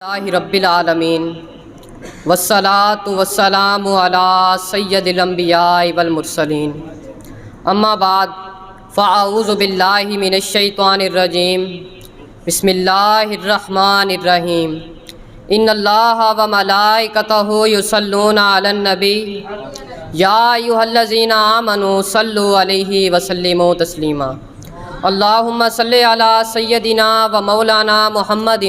اللہ رب العالمین والصلاة والسلام علی سید الانبیاء والمرسلین اما بعد فاعوذ باللہ من الشیطان الرجیم بسم اللہ الرحمن الرحیم ان اللہ وملائکتہ یصلون علی النبی یا ایھا الذین آمنوا صلوا علیہ وسلموا تسلیما اللہم صلی علی سیدنا و مولانا محمد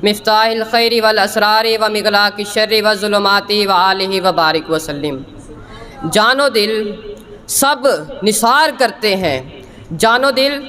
مفتاح الخیر والاسرار و مغلاق الشر والظلمات وآلہ وبارک وسلم۔ جان و دل سب نثار کرتے ہیں، جان و دل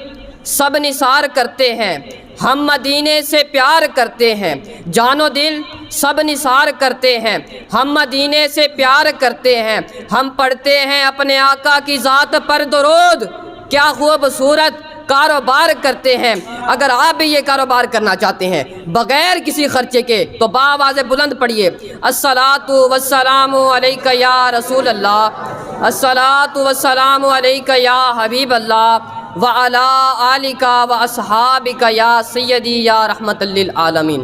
سب نثار کرتے ہیں، ہم مدینے سے پیار کرتے ہیں، جان و دل سب نثار کرتے ہیں، ہم مدینے سے پیار کرتے ہیں، ہم پڑھتے ہیں اپنے آقا کی ذات پر درود، کیا خوبصورت کاروبار کرتے ہیں۔ اگر آپ بھی یہ کاروبار کرنا چاہتے ہیں بغیر کسی خرچے کے تو بآواز بلند پڑھیے الصلاۃ والسلام علیک یا رسول اللہ، الصلاۃ والسلام علیک یا حبیب اللہ وعلی آلک واصحابک یا سیدی یا رحمت للعالمین۔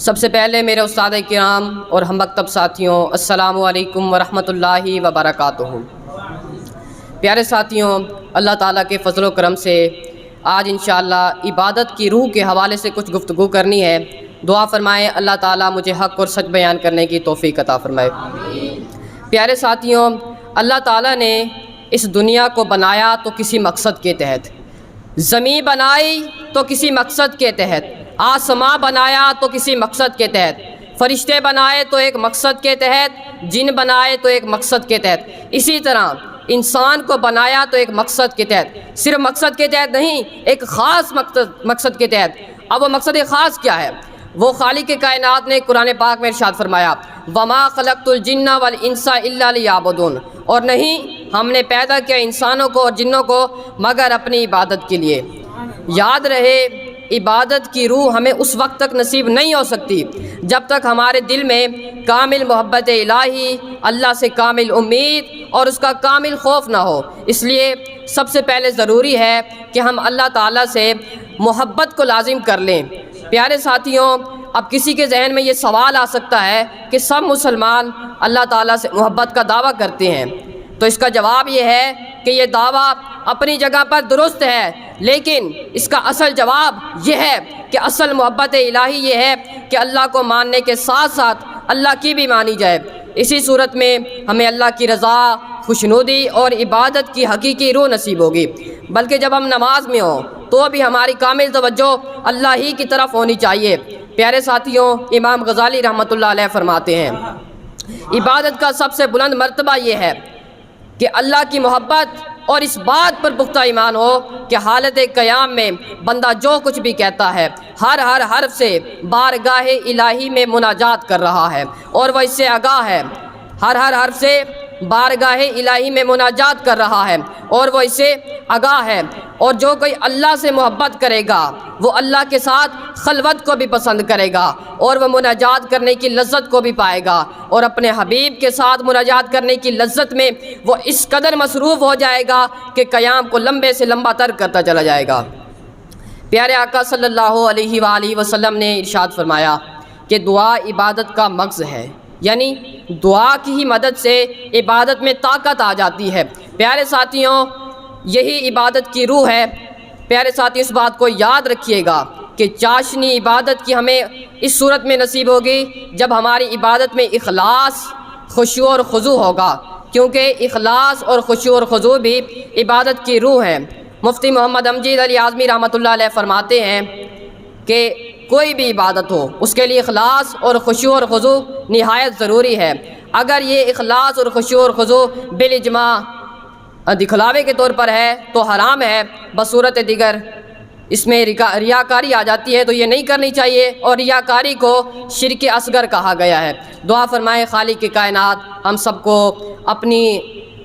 سب سے پہلے میرے استاد کرام اور ہم مکتب ساتھیوں، السلام علیکم ورحمۃ اللہ وبرکاتہ۔ پیارے ساتھیوں، اللہ تعالیٰ کے فضل و کرم سے آج انشاءاللہ عبادت کی روح کے حوالے سے کچھ گفتگو کرنی ہے۔ دعا فرمائیں اللہ تعالیٰ مجھے حق اور سچ بیان کرنے کی توفیق عطا فرمائے۔ پیارے ساتھیوں، اللہ تعالیٰ نے اس دنیا کو بنایا تو کسی مقصد کے تحت، زمین بنائی تو کسی مقصد کے تحت، آسماں بنایا تو کسی مقصد کے تحت، فرشتے بنائے تو ایک مقصد کے تحت، جن بنائے تو ایک مقصد کے تحت، اسی طرح انسان کو بنایا تو ایک مقصد کے تحت، صرف مقصد کے تحت نہیں، ایک خاص مقصد کے تحت۔ اب وہ مقصد خاص کیا ہے؟ وہ خالق کائنات نے قرآن پاک میں ارشاد فرمایا وَمَا خَلَقْتُ الْجِنَّ وَالْإِنسَ إِلَّا لِيَعْبُدُونَ، اور نہیں ہم نے پیدا کیا انسانوں کو اور جنوں کو مگر اپنی عبادت کے لیے۔ یاد رہے عبادت کی روح ہمیں اس وقت تک نصیب نہیں ہو سکتی جب تک ہمارے دل میں کامل محبت الہی، اللہ سے کامل امید اور اس کا کامل خوف نہ ہو۔ اس لیے سب سے پہلے ضروری ہے کہ ہم اللہ تعالیٰ سے محبت کو لازم کر لیں۔ پیارے ساتھیوں، اب کسی کے ذہن میں یہ سوال آ سکتا ہے کہ سب مسلمان اللہ تعالیٰ سے محبت کا دعویٰ کرتے ہیں، تو اس کا جواب یہ ہے کہ یہ دعویٰ اپنی جگہ پر درست ہے، لیکن اس کا اصل جواب یہ ہے کہ اصل محبت الہی یہ ہے کہ اللہ کو ماننے کے ساتھ ساتھ اللہ کی بھی مانی جائے۔ اسی صورت میں ہمیں اللہ کی رضا، خوشنودی اور عبادت کی حقیقی روح نصیب ہوگی۔ بلکہ جب ہم نماز میں ہوں تو بھی ہماری کامل توجہ اللہ ہی کی طرف ہونی چاہیے۔ پیارے ساتھیوں، امام غزالی رحمۃ اللہ علیہ فرماتے ہیں عبادت کا سب سے بلند مرتبہ یہ ہے کہ اللہ کی محبت اور اس بات پر پختہ ایمان ہو کہ حالت قیام میں بندہ جو کچھ بھی کہتا ہے ہر حرف سے بارگاہ الہی میں مناجات کر رہا ہے اور وہ اس سے آگاہ ہے، ہر حرف سے بارگاہ الہی میں مناجات کر رہا ہے اور وہ اس سے آگاہ ہے، اور جو کوئی اللہ سے محبت کرے گا وہ اللہ کے ساتھ خلوت کو بھی پسند کرے گا اور وہ مناجات کرنے کی لذت کو بھی پائے گا، اور اپنے حبیب کے ساتھ مناجات کرنے کی لذت میں وہ اس قدر مصروف ہو جائے گا کہ قیام کو لمبے سے لمبا تر کرتا چلا جائے گا۔ پیارے آقا صلی اللہ علیہ وآلہ وسلم نے ارشاد فرمایا کہ دعا عبادت کا مغز ہے، یعنی دعا کی ہی مدد سے عبادت میں طاقت آ جاتی ہے۔ پیارے ساتھیوں، یہی عبادت کی روح ہے۔ پیارے ساتھی، اس بات کو یاد رکھیے گا کہ چاشنی عبادت کی ہمیں اس صورت میں نصیب ہوگی جب ہماری عبادت میں اخلاص، خشوع اور خضوع ہوگا، کیونکہ اخلاص اور خشوع اور خضوع بھی عبادت کی روح ہے۔ مفتی محمد امجد علی اعظمی رحمۃ اللہ علیہ فرماتے ہیں کہ کوئی بھی عبادت ہو اس کے لیے اخلاص اور خشوع اور خضوع نہایت ضروری ہے۔ اگر یہ اخلاص اور خشوع اور خضوع بالاجماع دکھلاوے کے طور پر ہے تو حرام ہے، بصورت دیگر اس میں ریاکاری آ جاتی ہے، تو یہ نہیں کرنی چاہیے، اور ریاکاری کو شرک اصغر کہا گیا ہے۔ دعا فرمائے خالق کی کائنات ہم سب کو اپنی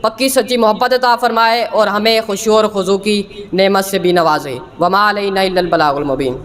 پکی سچی محبت عطا فرمائے اور ہمیں خشوع اور خضوع کی نعمت سے بھی نوازے۔ وما علینا الا البلاغ المبین۔